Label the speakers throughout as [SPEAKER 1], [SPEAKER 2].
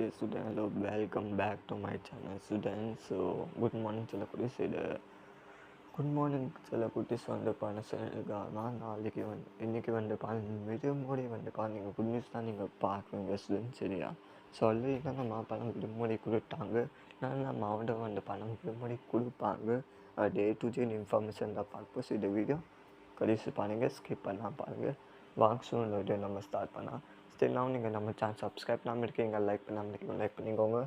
[SPEAKER 1] dear student, hello, welcome back to my channel students. So good morning சொல்லக்கூடிய சில good morning சில குட்டீஸ் வந்து சொல்லியிருக்காங்கன்னா இன்றைக்கி வந்து விடுமுறை வந்து நீங்கள் குட் நியூஸ் தான் நீங்கள் பார்க்குறீங்க ஸ்டூடெண்ட் சரியா. ஸோ ஆல்ரெடி நம்ம பணம் விடுமுறை கொடுத்தாங்க. நம்ம மாவட்டம் வந்து பணம் விடுமுறை கொடுப்பாங்க. டே டு டே இன்ஃபர்மேஷன் தான் பார்ப்போம். ஸோ இந்த வீடியோ கடைசி பாருங்கள், ஸ்கிப் பண்ணலாம் பாருங்கள். வாங்க ஸ்டூடெண்ட் வீடியோ நம்ம ஸ்டார்ட் பண்ணலாம். ஸ்டில்னாவும் நீங்கள் நம்ம சேனல் சப்ஸ்கிரைப் பண்ணாமல் இருக்கீங்க, லைக் லைக் பண்ணிக்கோங்க.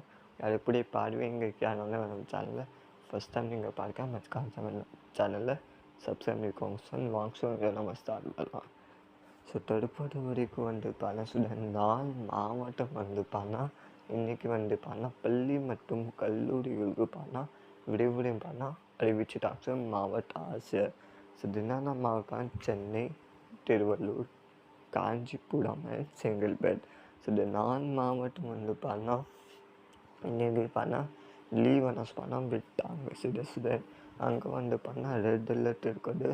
[SPEAKER 1] அது எப்படி பாடுவீங்க கேனாலும் நம்ம சேனலில் ஃபஸ்ட் டைம் நீங்கள் பார்க்க மற்ற சேனலில் சப்ஸ்கிரைப் பண்ணிக்கோங்க. ஸோ வாங்க ஸ்டூடெண்ட் நம்ம ஸ்டார்ட் பண்ணலாம். ஸோ தடுப்பது வரைக்கும் வந்து ஸ்டூடெண்ட் 4 மாவட்டம் வந்து இன்றைக்கி வந்து பள்ளி மற்றும் கல்லூரிகளுக்கு விடுமுறை அறிவிச்சுட்டாங்க மாவட்ட ஆசிரியர். ஸோ தினான மாவட்டம் சென்னை, திருவள்ளூர், காஞ்சிபுரம் அண்ட் செங்கல்பேட். ஸோ இந்த 4 மாவட்டம் வந்து இன்றைக்கி லீவ் அனௌன்ஸ் விட்டாங்க. ஸ்டூடெண்ட் அங்கே வந்து ரெட் அலர்ட் இருக்குது.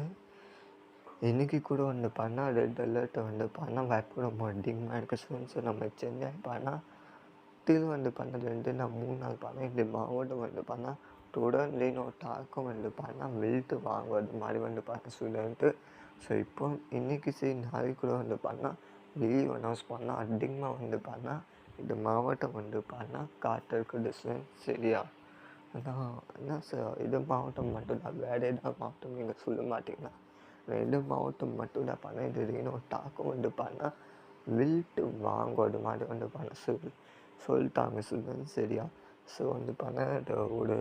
[SPEAKER 1] இன்றைக்கி கூட வந்து ரெட் அலர்ட் வந்து வாய்ப்பு ரொம்ப அதிகமாக இருக்குது ஸ்டூடெண்ட்ஸ். நம்ம சென்னை தில் வந்து 2 நாள் 3 நாள் இந்த மாவட்டம் வந்து தொடர்ந்து ஒரு தாக்கம் வந்து வெல்ட்டு வாங்குவது மாதிரி வந்து ஸ்டூடெண்ட்டு. ஸோ இப்போ இன்றைக்கி சரி நாளைக்கு கூட வந்து லீவ் அனௌன்ஸ் அதிகமாக வந்து இந்த மாவட்டம் வந்து காற்று இருக்குது ஸ்டூடெண்ட்ஸ் சரியா. அதான் என்ன சார் இது மாவட்டம் மட்டும் தான், வேறு எதாவது மாவட்டம் நீங்கள் சொல்ல மாட்டிங்கன்னா. இது மாவட்டம் மட்டும் தான் இது ஒரு தாக்கம் வந்து வெல்ட்டு வாங்குவது மாதிரி வந்து சொல்லிட்டாங்க ஸ்டூடெண்ட்ஸ் சரியா. ஸோ வந்து ஒரு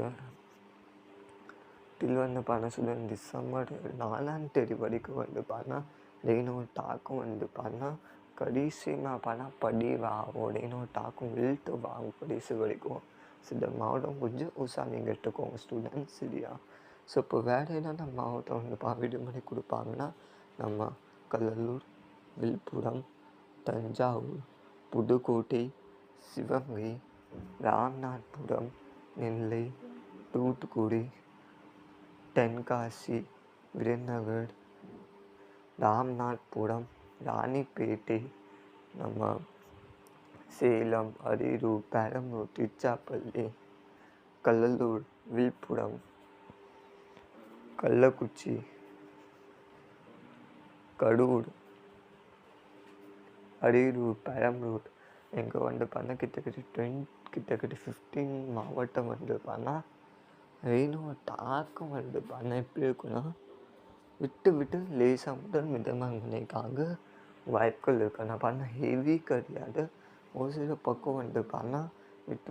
[SPEAKER 1] வந்து ஸ்டூடெண்ட் டிசம்பர் 4ஆம் தேதி வரைக்கும் வந்து ஒரு தாக்கம் வந்து கடைசியாக பதிவாகும். ஒரு தாக்கம் வெல்ட்டு வாங்கும் கடைசி வரைக்கும். ஸோ இந்த மாவட்டம் கொஞ்சம் நீங்கள் எடுத்துக்கோங்க ஸ்டூடெண்ட்ஸ் சரியா. ஸோ இப்போ வேறு என்னென்ன மாவட்டம் வந்து விடுமுறை கொடுப்பாங்கன்னா நம்ம கடலூர், விழுப்புரம், தஞ்சாவூர், புதுக்கோட்டை, சிவகங்கை, ராமநாதபுரம், நெல்லை, தூத்துக்குடி, தென்காசி, விருதுநகர், ராமநாதபுரம், ராணிப்பேட்டை, நம்ம சேலம், அரியலூர், பெரம்பலூர், திருச்சிராப்பள்ளி, கடலூர், விழுப்புரம், கள்ளக்குறிச்சி, கடூர், அரியலூர், பெரம்பலூர் இங்கே வந்து கிட்டத்தட்ட 15 மாவட்டம் வந்து ரெயினோட தாக்கம் வந்து எப்படி இருக்குன்னா விட்டு லேசாக முதல் மிதமாக நினைக்காங்க வாய்ப்புகள் இருக்கு. நான் ஹெவி கிடையாது. ஒரு சில பக்கம் வந்து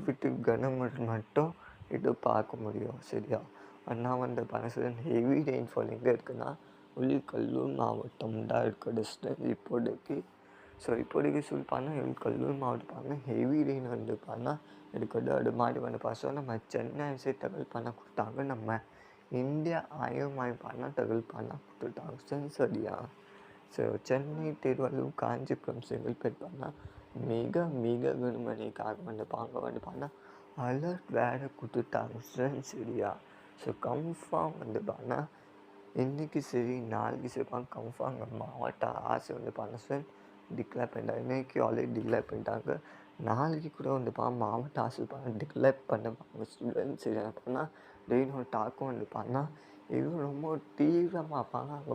[SPEAKER 1] விட்டு கனமழை மட்டும் இது பார்க்க முடியும் சரியா. ஆனால் வந்து ஹெவி ரெயின்ஃபால் எங்கே இருக்குன்னா கல்லூர் மாவட்டம் தான் இருக்குது இப்போதைக்கு. ஸோ இப்போதைக்கு சொல்லி கல்லூர் மாவட்டம் ஹெவி ரெயின் வந்து இருக்குது. அது மாதிரி வந்து நம்ம சென்னை சைட் தகவல் கொடுத்தாங்க. நம்ம இந்தியா ஆய்வு தகவல் கொடுத்துட்டாங்க சரியா. ஸோ சென்னை, திருவள்ளூர், காஞ்சிபுரம், செங்கல்பேட் மிக கனமழைக்காக வந்து அலர்ட் வேறு கொடுத்துட்டாங்க சரியா. ஸோ கன்ஃபார்ம் வந்து இன்றைக்கி சரி நாளைக்கு சரி கன்ஃபார்ம் மாவட்ட ஆசை வந்து டிக்ளேர் பண்ணிட்டாங்க. இன்றைக்கி ஆல்ரெடி டிக்ளேர் பண்ணிட்டாங்க. நாளைக்கு கூட வந்து மாவட்ட ஆசை டிக்ளேர் பண்ணுவாங்க ஸ்டூடெண்ட்ஸ் சரியா. ரெயினோட தாக்கம் வந்து இது ரொம்ப தீவிரமாக அங்கே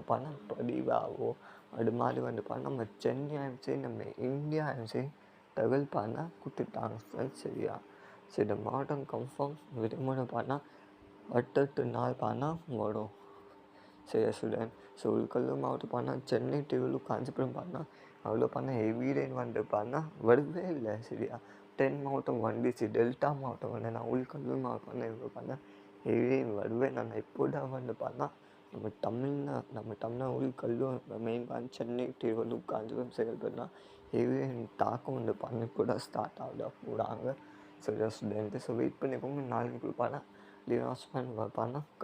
[SPEAKER 1] பதிவாகும். அது மாதிரி வந்து நம்ம சென்னை சரி நம்ம இந்தியா சரி தகவல் கொடுத்துட்டாங்க சரியா. ஸோ இந்த மாவட்டம் கன்ஃபார்ம் விடுமுறை அடுத்த நாள் வரும் சரியா ஸ்டூடெண்ட். ஸோ கல்லூர் மாவட்டம் சென்னை, திருவள்ளூர், காஞ்சிபுரம் அவ்வளோ ஹெவி ரெயின் வந்து வரவே இல்லை சரியா. 10 மாவட்டம் வந்துச்சு. டெல்டா மாவட்டம் வந்து நான் கல்லூர் மாவட்டம் இவ்வளோ ஹெவி ரெயின் வரவே நான் இப்போ தான் வந்து நம்ம தமிழ்நாடு கல்லூர் மெயின் சென்னை, திருவள்ளூர், காஞ்சிபுரம், செங்கல்பேட்னா ஹெவி ரெயின் தாக்கம் வந்து இப்போ தான் ஸ்டார்ட் ஆகுது போகிறாங்க சரியா ஸ்டூடெண்ட்டு. ஸோ வெயிட் பண்ணிக்கோங்க. நாளைக்கு லீவ்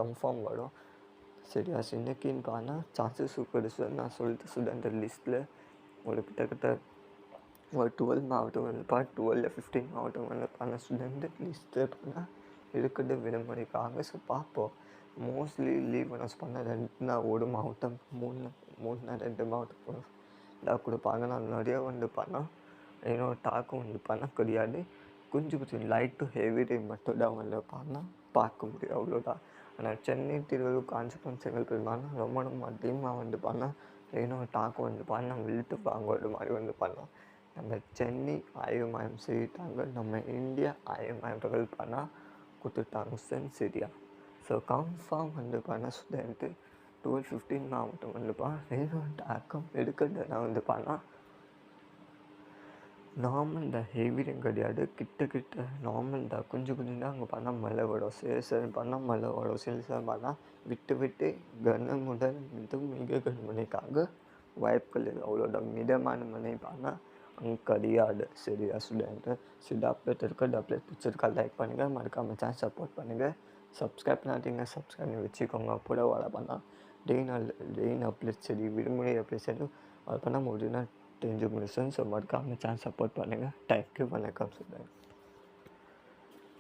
[SPEAKER 1] கன்ஃபார்ம் வரும் சரியா. இன்னைக்குன்னு சான்சஸ் இருக்குது நான் சொல்லிட்டு ஸ்டூடெண்ட் லிஸ்ட்டில் ஒரு கிட்டத்தட்ட ஒரு 12 மாவட்டம் வந்து 12 15 மாவட்டம் வந்து ஸ்டூடெண்ட் லிஸ்ட்டு இருக்குது விடுமுறைக்காக. ஸோ பார்ப்போம். மோஸ்ட்லி லீவ் அனௌன்ஸ் 2 நாள் ஒரு மாவட்டம் 3 நாள் 2 மாவட்டம் கொடுப்பாங்க. நான் நிறைய வந்து என்னோட தாக்கம் வந்து கிடையாது. கொஞ்சம் கொஞ்சம் லைட் டு ஹெவி ரெயின் மட்டும் தான் வந்து பார்த்தா பார்க்க முடியும், அவ்வளோதான். ஆனால் சென்னை, திருவள்ளூர், காஞ்சிபுரம், செங்கல்பட்டு பார்த்தா ரொம்ப ரொம்ப அதிகமாக வந்து பார்த்தா ரெயினோட தாக்கம் வந்து பார்த்தா வெளுத்து வாங்குவது மாதிரி வந்து பண்ணலாம். நம்ம சென்னை ஆயிரமாயிரம் செய்தித்தாங்க, நம்ம இந்தியா ஆயிரமாயிரங்கள் பண்ணால் கொடுத்துட்டாங்க சரியா. ஸோ கன்ஃபார்ம் வந்து பண்ண ஸ்டூடெண்ட்டு 12-15 மாவட்டம் வந்து ரெயினோட தாக்கம் எடுக்கிறதுனா வந்து பண்ணால் நார்மல் தான், ஹெவி ரெயின் கிடையாது, கிட்ட நார்மல் தான். கொஞ்சம் கொஞ்சம் தான் அங்கே பண்ணால் மழை வரும், சில பண்ணால் மழை வரும், சில பண்ணால் விட்டு கன முதல் மிக கனமழைக்காக வாய்ப்புகள் இருக்குது, அவ்வளோதான். மிதமான மழை பண்ணால் அங்கே கிடையாது சரியா ஸ்டூடெண்ட்டு. சரி அப்டேட் இருக்குது, அப்டேட் பிடிச்சிருக்கா லைக் பண்ணுங்கள், மறக்காமல் சேனல் சப்போர்ட் பண்ணுங்கள். சப்ஸ்கிரைப் பண்ணாதீங்க, சப்ஸ்கிரைப் பண்ணி வச்சுக்கோங்க. அப்போ வர பண்ணால் ரெயின் அப்டேட் சரி, விடுமுறை அப்டேட் சரி அது பண்ணால் முடியும்னா தெரிஞ்சு முடியும். ஸோ மறக்காமல் சேனல் சப்போர்ட் பண்ணுங்கள். தேங்க்யூ, வணக்கம் சொல்லுங்கள்.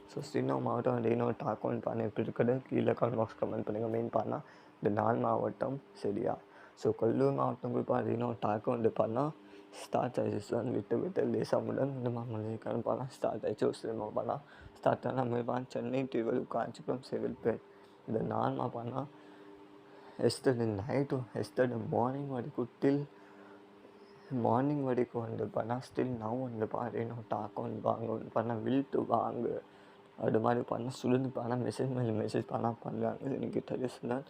[SPEAKER 1] ஸோ ஸ்ரீநகர் மாவட்டம் ரெயினோட தாக்கம் பண்ண எப்படி இருக்கிறது கீழே கமெண்ட் பாக்ஸ் கமெண்ட் பண்ணுங்கள். மெயின் பண்ணால் இந்த 4 மாவட்டம் சரியா. ஸோ கடலூர் மாவட்டம் குறிப்பாக ரெயினோட தாக்கம் வந்து பண்ணால் ஸ்டார்ட் ஆகிடுச்சு, விட்டு லேசாக முதல் இந்த மழைக்கான பண்ணால் ஸ்டார்ட் ஆகிடுச்சு. ஒரு சில பண்ணால் ஸ்டார்ட் ஆனால் நம்ம சென்னை, திருவள்ளூர், காஞ்சிபுரம், செங்கல்பட்டு இந்த 4 பண்ணால் எஸ்டர்டே நைட்டும் மார்னிங் வரைக்கும் மார்னிங் வரைக்கும் வந்து பண்ணால் ஸ்டில் நவ் வந்து ரெயினோட தாக்கம் வந்து வந்து பண்ணால் வில்ட்டு வாங்கு அது மாதிரி பண்ணால் சுழுந்து பண்ணால் மெசேஜ் மேலே மெசேஜ் பண்ணுறாங்க. எனக்கு தெரியுதுனால்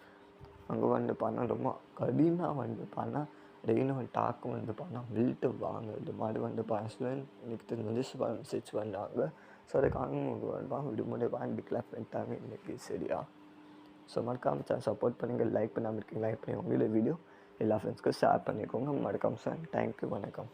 [SPEAKER 1] அங்கே வந்து பண்ணால் ரொம்ப கடினமாக வந்து பண்ணால் ரெயினோட தாக்கம் வந்து பண்ணால் வில்ட்டு வாங்க இது மாதிரி வந்து ஸ்டூடெண்ட் எனக்கு தெரிஞ்சு மெசேஜ் பண்ணாங்க. ஸோ அதுக்காக விடுமுறை டிக்ளேர் பண்ணிட்டாங்க இன்றைக்கி சரியா. ஸோ மறக்காமல் சேனல் சப்போர்ட் பண்ணுங்கள். லைக் பண்ணாமல் இருக்கீங்க லைக் பண்ணி உங்களோட வீடியோ எல்லா ஃப்ரெண்ட்ஸ்க்கும் ஷேர் பண்ணிக்கோங்க. மறக்காமல் சார் தேங்க்யூ, வணக்கம்.